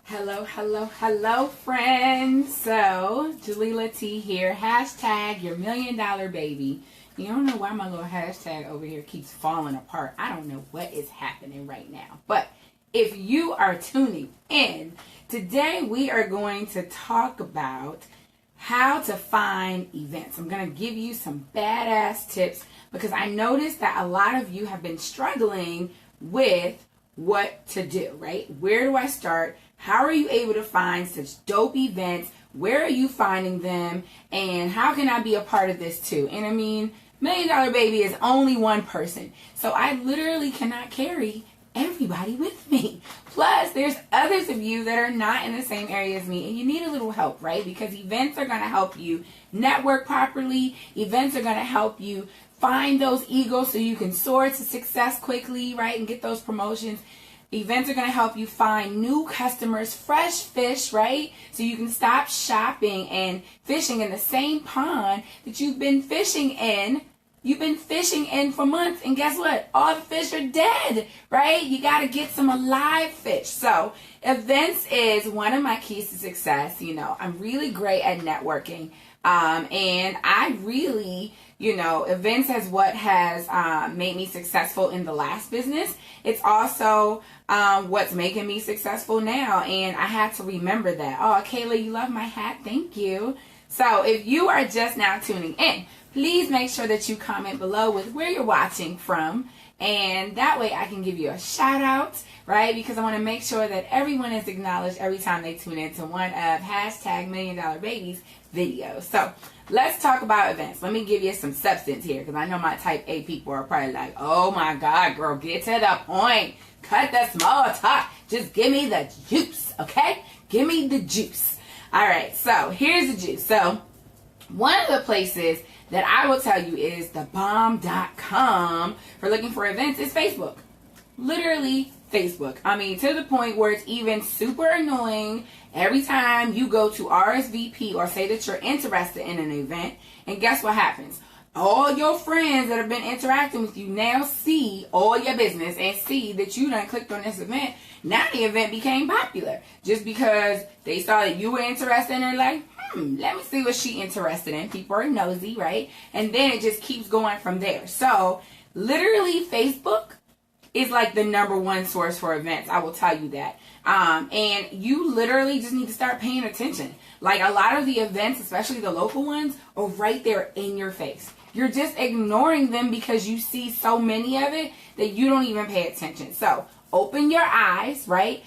Hello, hello, hello, friends. So, Jalila T here. Hashtag your $1,000,000 baby. You don't know why my little hashtag over here keeps falling apart. I don't know what is happening right now. But if you are tuning in, today we are going to talk about how to find events. I'm going to give you some badass tips because I noticed that a lot of you have been struggling with what to do, right? Where do I start? How are you able to find such dope events? Where are you finding them? And how can I be a part of this too? And I mean, $1,000,000 baby is only one person. So I literally cannot carry everybody with me. Plus, there's others of you that are not in the same area as me and you need a little help, right? Because events are going to help you network properly. Events are going to help you find those eagles so you can soar to success quickly, right? And get those promotions. Events are going to help you find new customers, fresh fish, right? So you can stop shopping and fishing in the same pond that you've been fishing in. You've been fishing in for months, and guess what? All the fish are dead, right? You got to get some alive fish. So events is one of my keys to success. You know, I'm really great at networking. And I really, events is what has made me successful in the last business. It's also what's making me successful now. And I had to remember that. Oh, Kayla, you love my hat. Thank you. So if you are just now tuning in, please make sure that you comment below with where you're watching from. And that way I can give you a shout out, right? Because I want to make sure that everyone is acknowledged every time they tune into one of hashtag $1,000,000 babies videos. So let's talk about events. Let me give you some substance here because I know my type A people are probably like, oh my God, girl, get to the point. Cut the small talk. Just give me the juice, okay? Give me the juice. All right, so here's the juice. So one of the places that I will tell you is the bomb.com for looking for events is Facebook. Literally Facebook. I mean, to the point where it's even super annoying every time you go to RSVP or say that you're interested in an event. And guess what happens? All your friends that have been interacting with you now see all your business and see that you done clicked on this event. Now the event became popular just because they saw that you were interested and they're like, let me see what she's interested in. People are nosy, right? And then it just keeps going from there. So literally Facebook is like the #1 source for events. I will tell you that. And you literally just need to start paying attention. Like a lot of the events, especially the local ones, are right there in your face. You're just ignoring them because you see so many of it that you don't even pay attention. So open your eyes, right?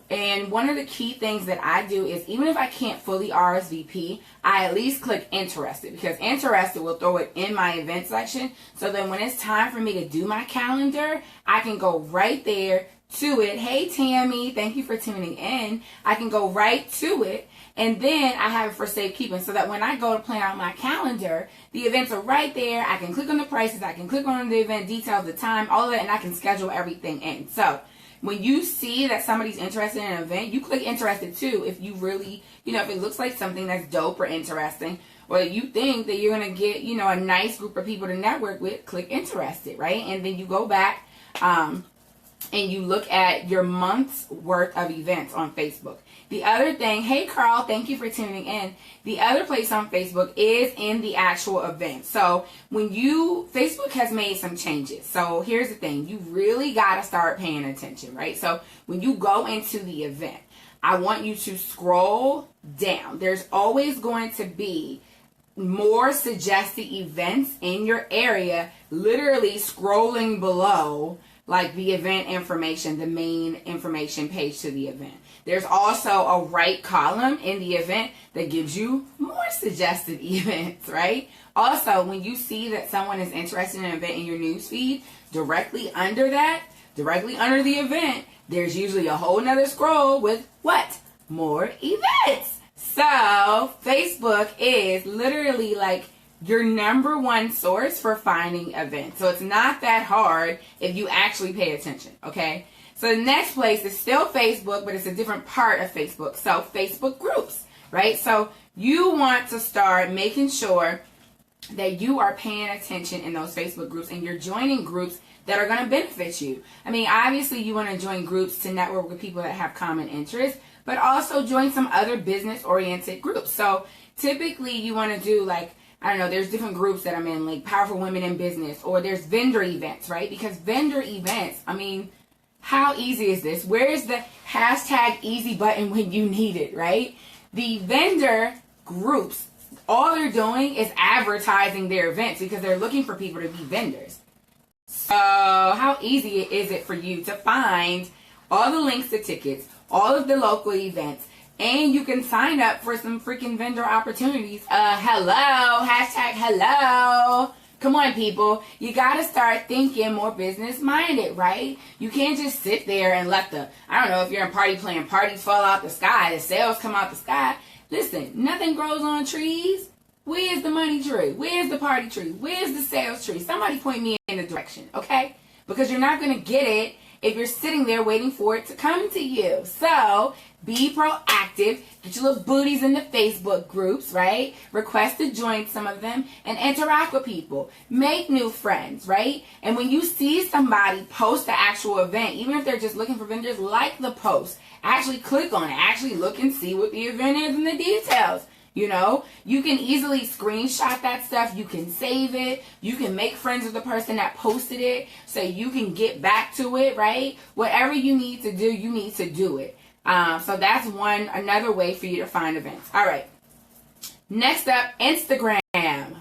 And one of the key things that I do is even if I can't fully RSVP, I at least click interested because interested will throw it in my event section. So then when it's time for me to do my calendar, I can go right there to it. Hey, Tammy, thank you for tuning in. I can go right to it. And then I have it for safekeeping so that when I go to plan out my calendar, the events are right there. I can click on the prices. I can click on the event details, the time, all of that, and I can schedule everything in. So when you see that somebody's interested in an event, you click interested too. If you really, if it looks like something that's dope or interesting, or you think that you're going to get, a nice group of people to network with, click interested, right? And then you go back and you look at your month's worth of events on Facebook. The other thing, hey Carl, thank you for tuning in. The other place on Facebook is in the actual event. So Facebook has made some changes. So here's the thing, you really got to start paying attention, right? So when you go into the event, I want you to scroll down. There's always going to be more suggested events in your area, literally scrolling below like the event information, the main information page to the event. There's also a right column in the event that gives you more suggested events, right? Also, when you see that someone is interested in an event in your newsfeed, directly under the event, there's usually a whole nother scroll with what? More events. So Facebook is literally like your #1 source for finding events. So it's not that hard if you actually pay attention, okay? So the next place is still Facebook, but it's a different part of Facebook. So Facebook groups, right? So you want to start making sure that you are paying attention in those Facebook groups and you're joining groups that are going to benefit you. I mean, obviously you want to join groups to network with people that have common interests, but also join some other business-oriented groups. So typically you want to do like, I don't know, there's different groups that I'm in, like Powerful Women in Business, or there's vendor events, right? Because vendor events, I mean, how easy is this? Where is the hashtag easy button when you need it, right? The vendor groups, all they're doing is advertising their events because they're looking for people to be vendors. So how easy is it for you to find all the links to tickets, all of the local events, and you can sign up for some freaking vendor opportunities. Hello, hashtag hello. Come on, people. You got to start thinking more business-minded, right? You can't just sit there and let I don't know, if you're in party plan, parties fall out the sky, the sales come out the sky. Listen, nothing grows on trees. Where's the money tree? Where's the party tree? Where's the sales tree? Somebody point me in the direction, okay? Because you're not going to get it if you're sitting there waiting for it to come to you. So be proactive. Get your little booties in the Facebook groups, right? Request to join some of them and interact with people. Make new friends, right? And when you see somebody post the actual event, even if they're just looking for vendors, like the post. Actually click on it. Actually look and see what the event is and the details. You know, you can easily screenshot that stuff. You can save it. You can make friends with the person that posted it so you can get back to it, right? Whatever you need to do, you need to do it. So that's another way for you to find events. All right. Next up, Instagram,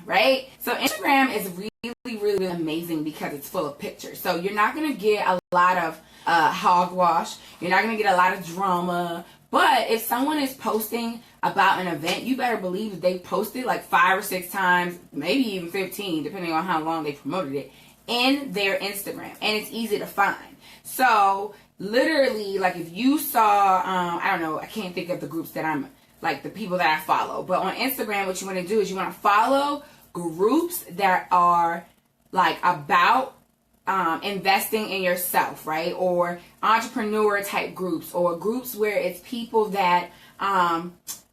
right? So Instagram is really, really amazing because it's full of pictures. So you're not going to get a lot of hogwash. You're not going to get a lot of drama. But if someone is posting about an event, you better believe that they posted like 5 or 6 times, maybe even 15, depending on how long they promoted it, in their Instagram. And it's easy to find. So literally, like if you saw, I don't know, I can't think of the groups that I'm, like the people that I follow. But on Instagram, what you want to do is you want to follow groups that are like about investing in yourself, right? Or entrepreneur type groups, or groups where it's people that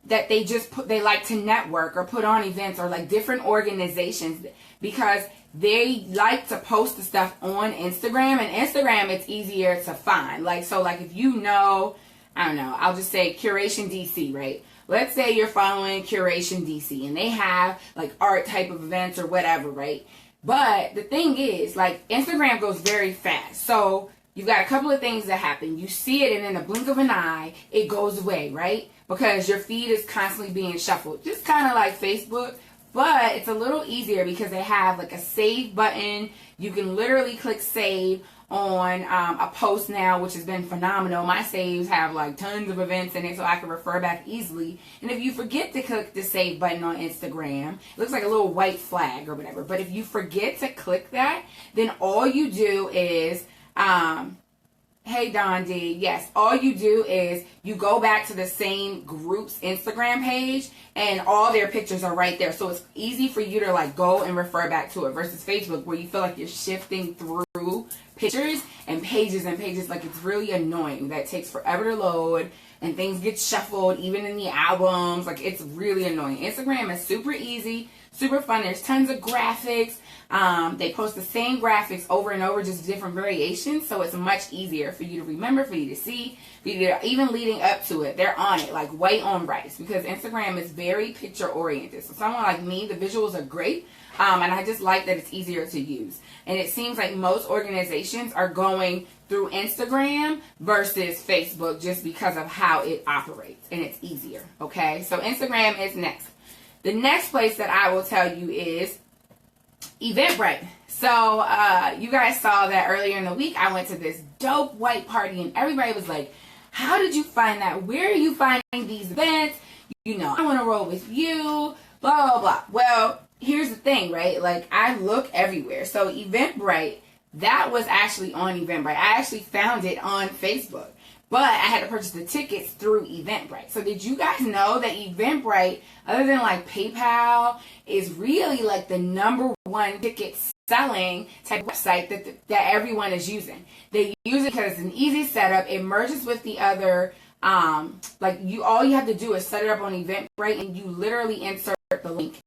that they like to network or put on events, or like different organizations, because they like to post the stuff on Instagram, and Instagram it's easier to find. Like, so like if you know, I don't know, I'll just say Curation DC, right? Let's say you're following Curation DC and they have like art type of events or whatever, right? But the thing is, like, Instagram goes very fast. So you've got a couple of things that happen. You see it, and in the blink of an eye, it goes away, right? Because your feed is constantly being shuffled. Just kind of like Facebook, but it's a little easier because they have like a save button. You can literally click save on a post now, which has been phenomenal. My saves have like tons of events in it, so I can refer back easily. And if you forget to click the save button on Instagram, it looks like a little white flag or whatever. But if you forget to click that, then all you do is, hey Don D, yes, all you do is you go back to the same group's Instagram page and all their pictures are right there. So it's easy for you to like go and refer back to it, versus Facebook where you feel like you're shifting through pictures and pages, like it's really annoying. That takes forever to load and things get shuffled even in the albums. Like, it's really annoying. Instagram is super easy, super fun. There's tons of graphics. They post the same graphics over and over, just different variations, so it's much easier for you to remember, for you to see, for you to, even leading up to it, they're on it like white on rice, because Instagram is very picture oriented. So someone like me, the visuals are great, and I just like that it's easier to use. And it seems like most organizations are going through Instagram versus Facebook just because of how it operates, and it's easier. Okay, so Instagram is next. The next place that I will tell you is Eventbrite. So you guys saw that earlier in the week I went to this dope white party and everybody was like, how did you find that? Where are you finding these events? You know, I want to roll with you, blah, blah, blah. Well, here's the thing, right? Like, I look everywhere. So Eventbrite, that was actually on Eventbrite. I actually found it on Facebook. But I had to purchase the tickets through Eventbrite. So did you guys know that Eventbrite, other than like PayPal, is really like the #1 ticket selling type of website that everyone is using? They use it because it's an easy setup. It merges with the other, all you have to do is set it up on Eventbrite, and you literally insert the link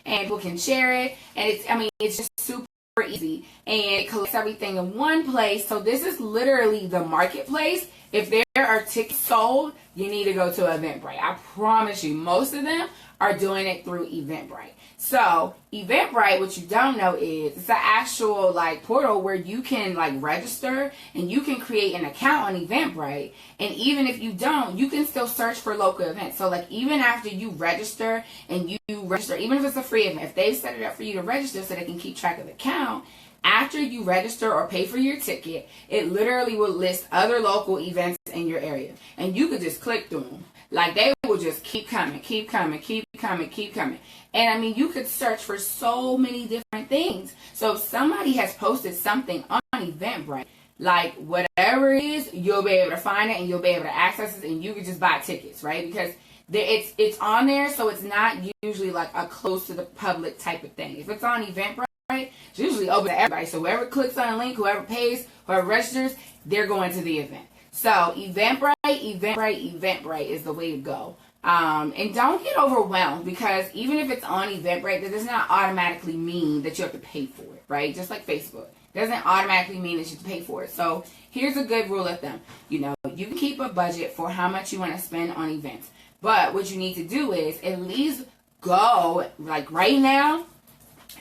and people can share it. And it's just super easy, and it collects everything in one place. So this is literally the marketplace. If there are tickets sold, you need to go to Eventbrite. I promise you, most of them are doing it through Eventbrite. So Eventbrite, what you don't know is it's an actual like portal where you can like register and you can create an account on Eventbrite. And even if you don't, you can still search for local events. So like even after you register and you register, even if it's a free event, if they've set it up for you to register so they can keep track of the count, after you register or pay for your ticket, it literally will list other local events in your area. And you could just click through them. Like they will just keep coming, keep coming, keep coming, keep coming. And I mean, you could search for so many different things. So if somebody has posted something on Eventbrite, like whatever it is, you'll be able to find it and you'll be able to access it, and you can just buy tickets, right? Because it's on there, so it's not usually like a close to the public type of thing. If it's on Eventbrite, it's usually open to everybody. So whoever clicks on a link, whoever pays, whoever registers, they're going to the event. So Eventbrite is the way to go. And don't get overwhelmed, because even if it's on Eventbrite, that does not automatically mean that you have to pay for it, right? Just like Facebook. It doesn't automatically mean that you have to pay for it. So here's a good rule of thumb. You know, you can keep a budget for how much you want to spend on events. But what you need to do is at least go, like right now,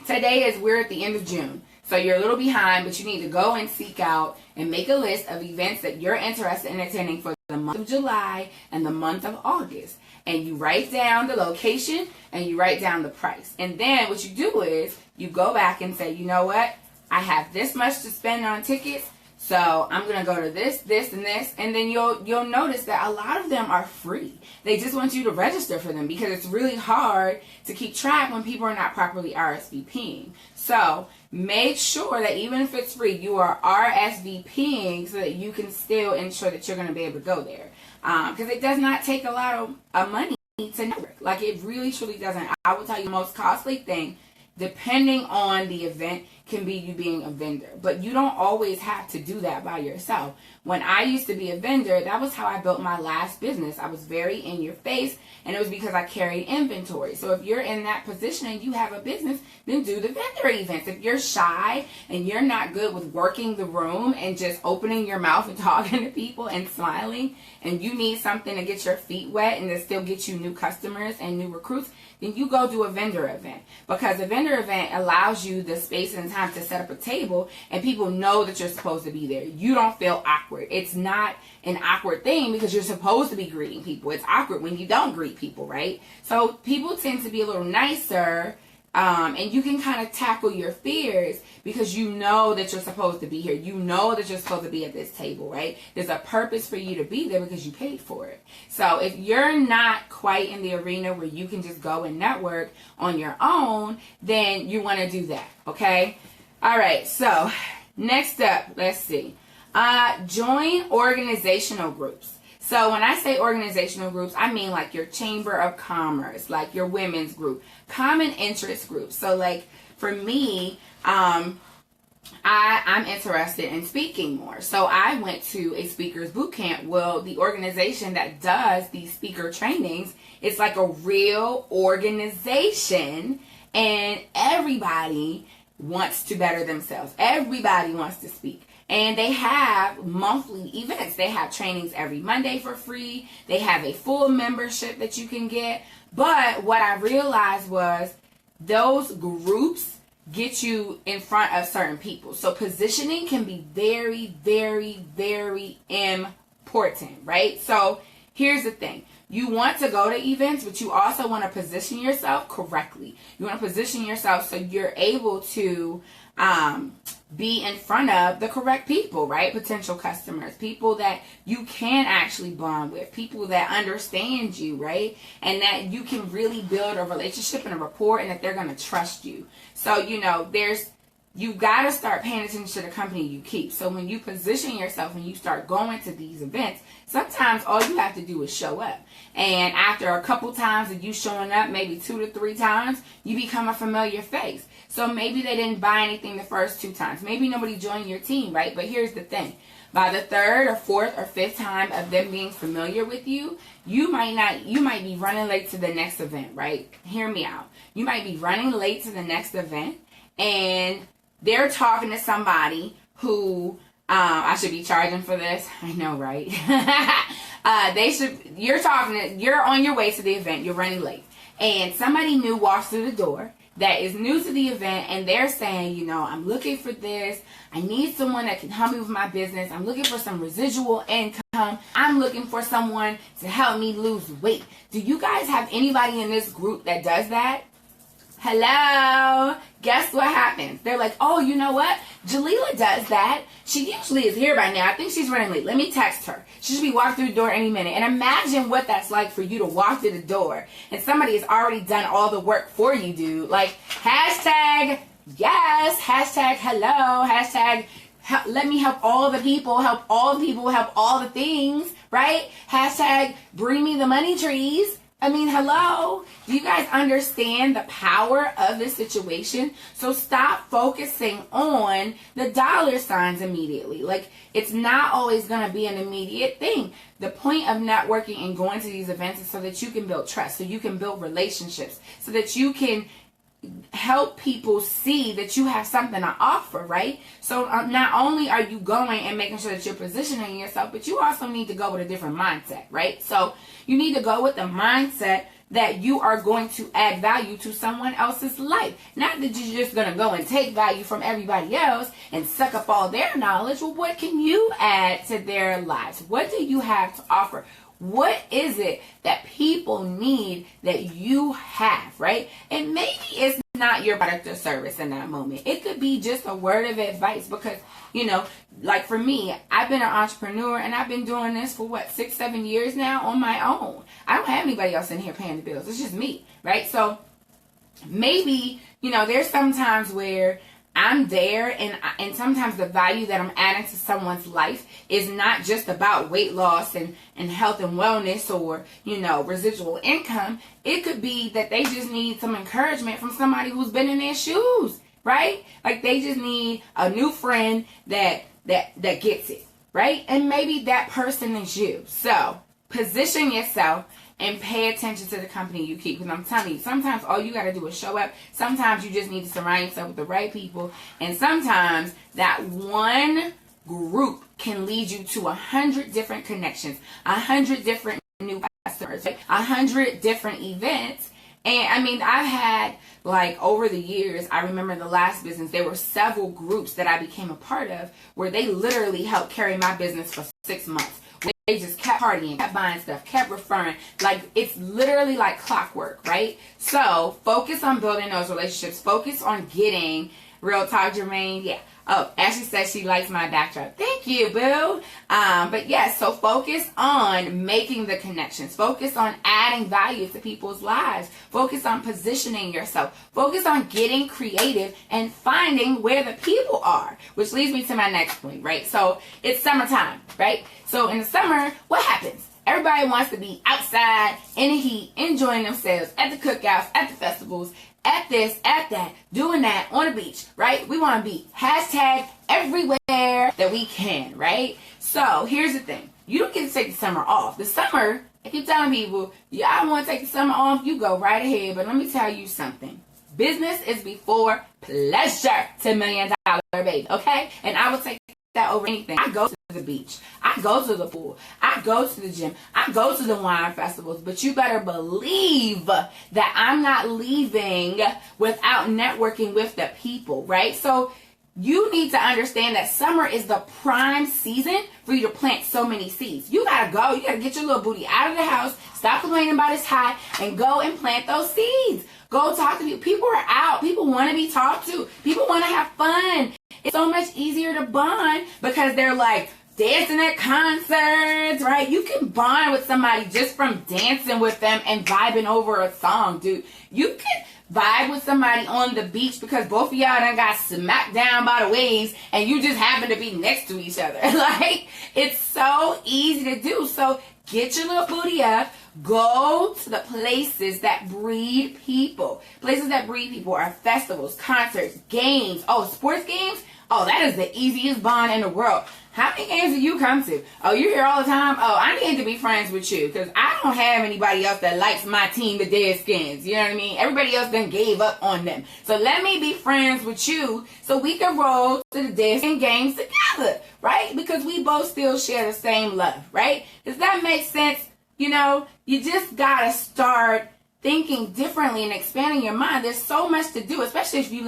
we're at the end of June. So you're a little behind, but you need to go and seek out and make a list of events that you're interested in attending for the month of July and the month of August. And you write down the location and you write down the price. And then what you do is you go back and say, you know what? I have this much to spend on tickets, so I'm going to go to this, this, and this. And then you'll notice that a lot of them are free. They just want you to register for them because it's really hard to keep track when people are not properly RSVPing. So make sure that even if it's free, you are RSVPing so that you can still ensure that you're going to be able to go there. Because it does not take a lot of money to network. Like, it really, truly doesn't. I will tell you, the most costly thing, depending on the event, can be you being a vendor. But you don't always have to do that by yourself. When I used to be a vendor, that was how I built my last business. I was very in your face, and it was because I carried inventory. So if you're in that position and you have a business, then do the vendor events. If you're shy and you're not good with working the room and just opening your mouth and talking to people and smiling, and you need something to get your feet wet and to still get you new customers and new recruits, then you go do a vendor event. Because a vendor event allows you the space and time to set up a table, and people know that you're supposed to be there. You don't feel awkward. It's not an awkward thing because you're supposed to be greeting people. It's awkward when you don't greet people, right? So people tend to be a little nicer, and you can kind of tackle your fears because you know that you're supposed to be here. You know that you're supposed to be at this table, right? There's a purpose for you to be there because you paid for it. So if you're not quite in the arena where you can just go and network on your own, then you want to do that, okay? All right, so next up, let's see. Join organizational groups. So when I say organizational groups, I mean like your Chamber of Commerce, like your women's group, common interest groups. So like for me, I'm interested in speaking more. So I went to a speakers boot camp. Well, the organization that does these speaker trainings, it's like a real organization, and everybody wants to better themselves. Everybody wants to speak. And they have monthly events. They have trainings every Monday for free. They have a full membership that you can get. But what I realized was those groups get you in front of certain people. So positioning can be very, very, very important, right? So here's the thing. You want to go to events, but you also want to position yourself correctly. You want to position yourself so you're able to be in front of the correct people, right? Potential customers, people that you can actually bond with, people that understand you, right? And that you can really build a relationship and a rapport, and that they're going to trust you. So, you know, you got to start paying attention to the company you keep. So when you position yourself and you start going to these events, sometimes all you have to do is show up. And after a couple times of you showing up, maybe 2 to 3 times, you become a familiar face. So maybe they didn't buy anything the first 2 times. Maybe nobody joined your team, right? But here's the thing. By the third or fourth or fifth time of them being familiar with you, you might be running late to the next event, right? Hear me out. You might be running late to the next event and they're talking to somebody who, I should be charging for this. I know, right? You're on your way to the event. You're running late. And somebody new walks through the door that is new to the event, and they're saying, I'm looking for this. I need someone that can help me with my business. I'm looking for some residual income. I'm looking for someone to help me lose weight. Do you guys have anybody in this group that does that? Hello? Guess what happens? They're like, oh, you know what? Jalila does that. She usually is here by now. I think she's running late. Let me text her. She should be walking through the door any minute. And imagine what that's like for you to walk through the door and somebody has already done all the work for you, dude. Like, hashtag yes, hashtag hello, hashtag let me help all the people, help all the people, help all the things, right? Hashtag bring me the money trees. I mean, hello. Do you guys understand the power of this situation? So stop focusing on the dollar signs immediately. Like, it's not always going to be an immediate thing. The point of networking and going to these events is so that you can build trust, so you can build relationships, so that you can help people see that you have something to offer, right? So not only are you going and making sure that you're positioning yourself, but you also need to go with a different mindset, right? So you need to go with the mindset that you are going to add value to someone else's life. Not that you're just going to go and take value from everybody else and suck up all their knowledge. Well, what can you add to their lives? What do you have to offer? What is it that people need that you have, right? And maybe it's not your product or service in that moment. It could be just a word of advice because, like for me, I've been an entrepreneur and I've been doing this for 6-7 years now on my own. I don't have anybody else in here paying the bills. It's just me, right? So maybe, there's some times where I'm there and sometimes the value that I'm adding to someone's life is not just about weight loss and health and wellness or, residual income. It could be that they just need some encouragement from somebody who's been in their shoes, right? Like they just need a new friend that gets it, right? And maybe that person is you. So position yourself and pay attention to the company you keep. Because I'm telling you, sometimes all you got to do is show up. Sometimes you just need to surround yourself with the right people. And sometimes that one group can lead you to 100 different connections, 100 different new customers, 100 different events. And I mean, I've had, over the years, I remember the last business, there were several groups that I became a part of where they literally helped carry my business for 6 months. They just kept partying, kept buying stuff, kept referring. Like, it's literally like clockwork, right? So focus on building those relationships. Focus on getting Real Talk, Jermaine. Yeah. Oh, Ashley says she likes my backdrop. Thank you, boo. But yes, so focus on making the connections. Focus on adding value to people's lives. Focus on positioning yourself. Focus on getting creative and finding where the people are, which leads me to my next point, right? So it's summertime, right? So in the summer, what happens? Everybody wants to be outside in the heat, enjoying themselves at the cookouts, at the festivals, at this, at that, doing that on the beach, right? We want to be hashtag everywhere that we can, right? So here's the thing. You don't get to take the summer off. The summer, I keep telling people, I want to take the summer off. You go right ahead. But let me tell you something. Business is before pleasure to $1 million baby, okay? And I will take that over anything. I go to the beach. I go to the pool. I go to the gym. I go to the wine festivals. But you better believe that I'm not leaving without networking with the people, right? So you need to understand that summer is the prime season for you to plant so many seeds. You gotta go. You gotta get your little booty out of the house. Stop complaining about it's hot and go and plant those seeds. Go talk to people. People are out. People want to be talked to. People want to have fun. It's so much easier to bond because they're like dancing at concerts, right? You can bond with somebody just from dancing with them and vibing over a song, dude. You can vibe with somebody on the beach because both of y'all done got smacked down by the waves and you just happen to be next to each other. Like, it's so easy to do. So get your little booty up. Go to the places that breed people. Places that breed people are festivals, concerts, games. Oh, sports games? Oh, that is the easiest bond in the world. How many games do you come to? Oh, you're here all the time? Oh, I need to be friends with you because I don't have anybody else that likes my team, the Deadskins. You know what I mean? Everybody else done gave up on them. So let me be friends with you so we can roll to the Deadskin games together, right? Because we both still share the same love, right? Does that make sense? You know, you just got to start thinking differently and expanding your mind. There's so much to do, especially if you